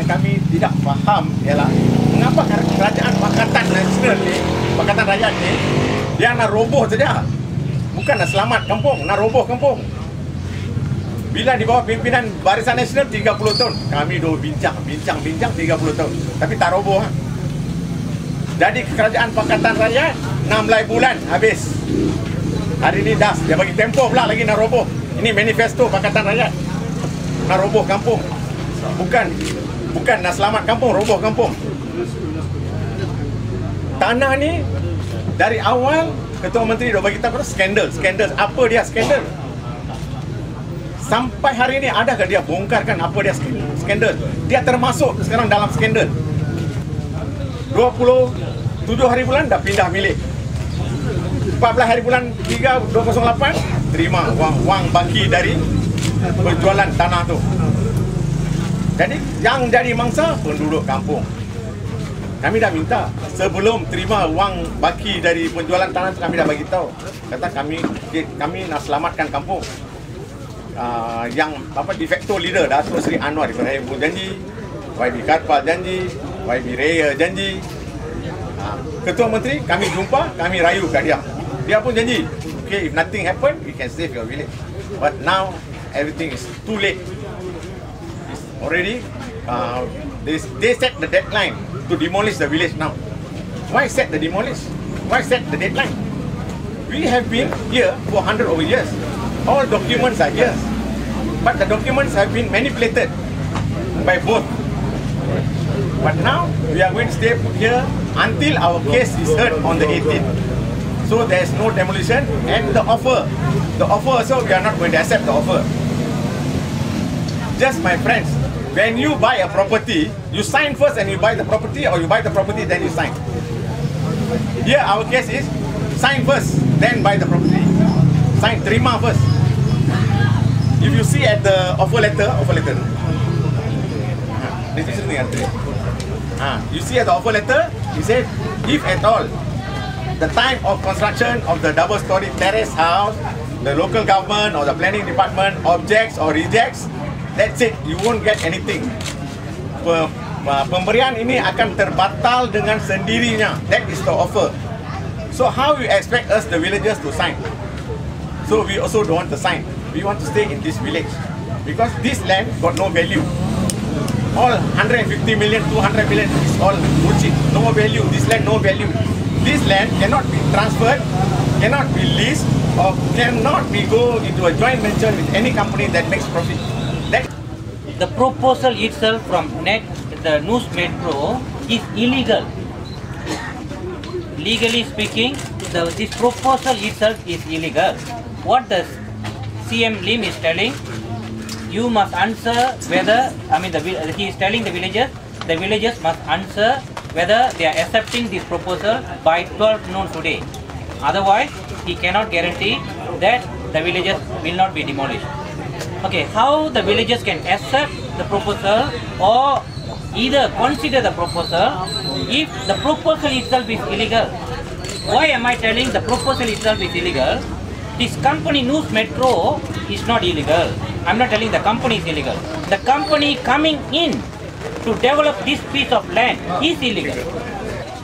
kami tidak faham ialah mengapa kerajaan Pakatan Nasional ni, Pakatan Rakyat ni, dia nak roboh saja. Bukan nak selamat kampung, nak roboh kampung. Bila di bawah pimpinan Barisan Nasional 30 tahun, kami dah bincang 30 tahun, tapi tak roboh. Jadi kerajaan Pakatan Rakyat 16 bulan habis. Hari ni dah dia bagi tempoh pula lagi nak roboh. Ini manifesto Pakatan Rakyat. Nak roboh kampung. Bukan nak selamat kampung, roboh kampung. Tanah ni dari awal Ketua Menteri dah bagi tahu skandal. Apa dia skandal? Sampai hari ini adakah dia bongkarkan apa dia skandal? Dia termasuk sekarang dalam skandal. 27 hari bulan dah pindah milik. 14 hari bulan 3 2008 terima wang baki dari penjualan tanah tu. Jadi yang jadi mangsa penduduk kampung. Kami dah minta sebelum terima wang baki dari penjualan tanah tu, kami dah bagi tahu. Kata kami nak selamatkan kampung. Yang de facto leader Datuk Seri Anwar Ibrahim pun janji, YB Karpal janji, YB Raya janji. Ketua Menteri kami jumpa, kami rayu kat dia. Dia pun janji, okay, if nothing happen, we can save your village. But now everything is too late. It's already they set the deadline to demolish the village now. Why set the demolish? Why set the deadline? We have been here for 100 over years. All documents are here, but the documents have been manipulated by both. But now we are going to stay put here until our case is heard on the 18th. So there is no demolition, and the offer also we are not going to accept the offer. Just my friends, when you buy a property, you sign first and you buy the property, or you buy the property then you sign. Here our case is sign first, then buy the property. Sign, terima first. If you see at the offer letter, you see at the offer letter, he said, if at all, the time of construction of the double-storey terrace house, the local government or the planning department objects or rejects, that's it, you won't get anything. Pemberian ini akan terbatal dengan sendirinya. That is the offer. So how you expect us, the villagers, to sign? So we also don't want to sign. We want to stay in this village because this land got no value. All 150 million, 200 million is all bullshit. No value. This land, no value. This land cannot be transferred, cannot be leased, or cannot be go into a joint venture with any company that makes profit. The proposal itself from the Nusmetro is illegal. Legally speaking, this proposal itself is illegal. What the CM Lim is telling, you must answer whether, he is telling the villagers must answer whether they are accepting this proposal by 12 noon today. Otherwise, he cannot guarantee that the villages will not be demolished. Okay, how the villagers can accept the proposal or either consider the proposal if the proposal itself is illegal? Why am I telling the proposal itself is illegal? This company Nusmetro is not illegal. I'm not telling the company is illegal. The company coming in to develop this piece of land is illegal.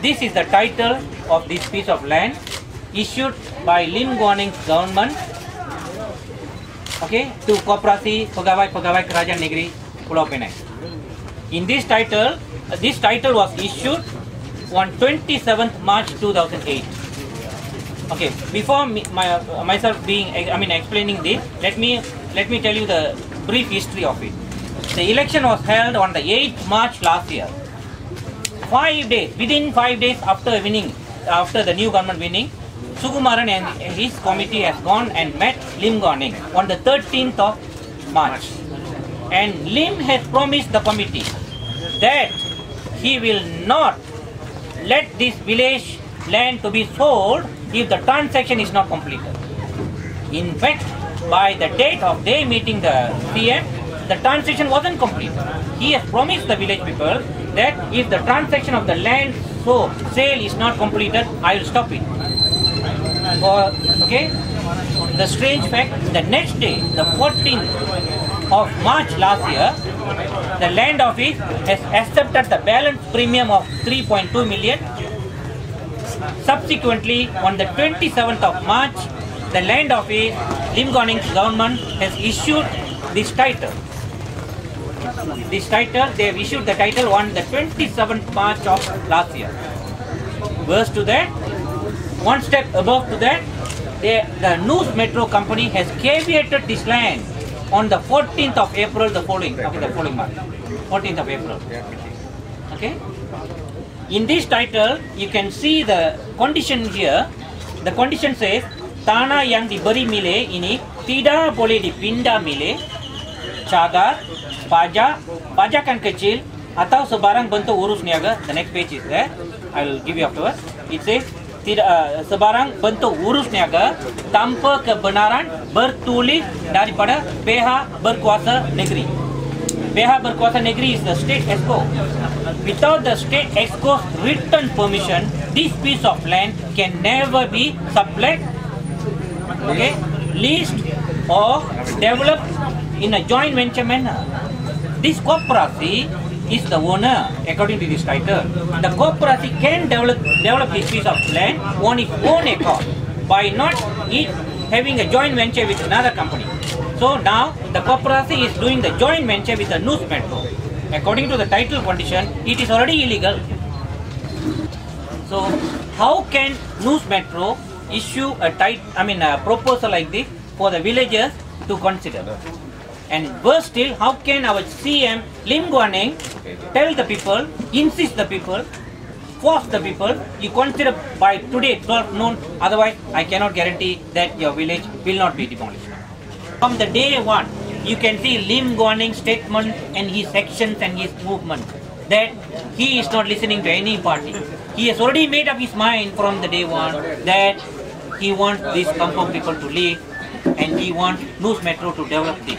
This is the title of this piece of land issued by Lim Guaning's government, okay, to Koperasi Pegawai Kerajaan Negeri Pulau Penang. In this title was issued on 27th March 2008. Okay, before myself explaining this, let me tell you the brief history of it. The election was held on the 8th March last year. 5 days, within 5 days after the new government winning, Sukumaran and his committee has gone and met Lim Guaning on the 13th of March. And Lim has promised the committee that he will not let this village land to be sold if the transaction is not completed. In fact, by the date of their meeting the CM, the transaction wasn't completed. He has promised the village people that if the transaction of the land sale is not completed, I will stop it. Okay? The strange fact, the next day, the 14th of March last year, the land office has accepted the balance premium of 3.2 million. Subsequently, on the 27th of March, the land office, Limgoning's government has issued this title. They have issued the title on the 27th March of last year. Worse to that, one step above to that, the Nusmetro company has caveated this land on the 14th of April, the following month. 14th of April. Okay. In this title, you can see the condition here. The condition says, Tanah yang diberi milih ini tidak boleh dipindah milih, cagar, pajakan kecil atau sebarang bentuk urus niaga. The next page is there. I will give you afterwards. It says tidak sebarang bentuk urus niaga tanpa kebenaran bertulis daripada pihak berkuasa negeri. Pihak berkuasa negeri is the state exco. Without the state exco's written permission, this piece of land can never be sublet, okay, leased or developed in a joint venture manner. This corporation is the owner according to this title. The corporation can develop this piece of land on its own accord by not having a joint venture with another company. So now the corporation is doing the joint venture with the Nusmetro. According to the title condition, it is already illegal. So how can Nusmetro issue a proposal like this for the villagers to consider? And worse still, how can our CM Lim Guan Eng tell the people, insist the people, force the people, you consider by today 12 noon, otherwise I cannot guarantee that your village will not be demolished. From the day one, you can see Lim Guan Eng's statement and his actions and his movement that he is not listening to any party. He has already made up his mind from the day one that he wants these kampung people to live and he wants Nusmetro to develop this.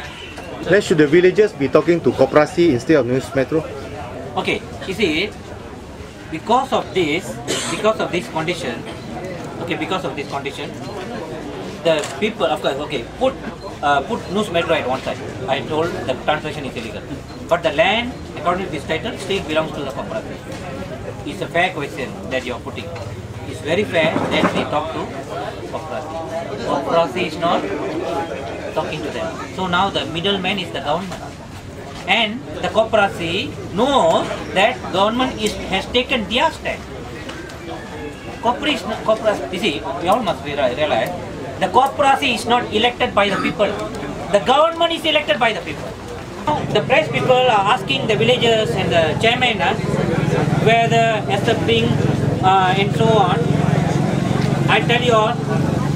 Then should the villagers be talking to Koperasi instead of Nusmetro? Okay, you see, because of this condition, the people, of course, okay, put Nusmetro at one side. I told the transaction is illegal, but the land, according to this title, still belongs to the Koperasi. It's a fair question that you are putting. It's very fair that we talk to Koperasi. Koperasi is not talking to them. So now the middleman is the government. And the Koperasi knows that government has taken their stand. Koperasi, you see, we all must realize, the Koperasi is not elected by the people. The government is elected by the people. Now, the press people are asking the villagers and the chairman whether accepting and so on. I tell you all,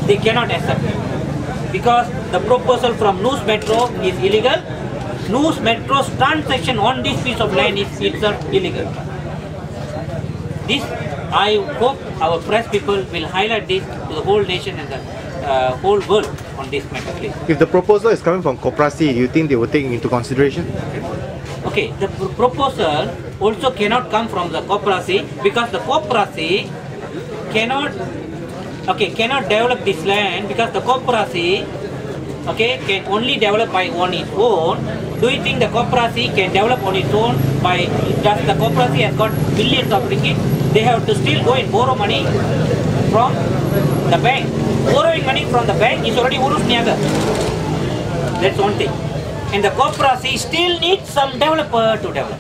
they cannot accept it. Because the proposal from Nusmetro is illegal. Nusmetro's transaction on this piece of land is itself illegal. This, I hope our press people will highlight this to the whole nation and the whole world on this matter, please. If the proposal is coming from Koperasi, do you think they will take into consideration? Okay, the proposal also cannot come from the Koperasi because the Koperasi cannot develop this land because the Koperasi can only develop on its own. Do you think the Koperasi can develop on its own by just the Koperasi has got billions of ringgit? They have to still go and borrow money from the bank. Borrowing money from the bank is already urus niaga. That's one thing. And the Koperasi still needs some developer to develop.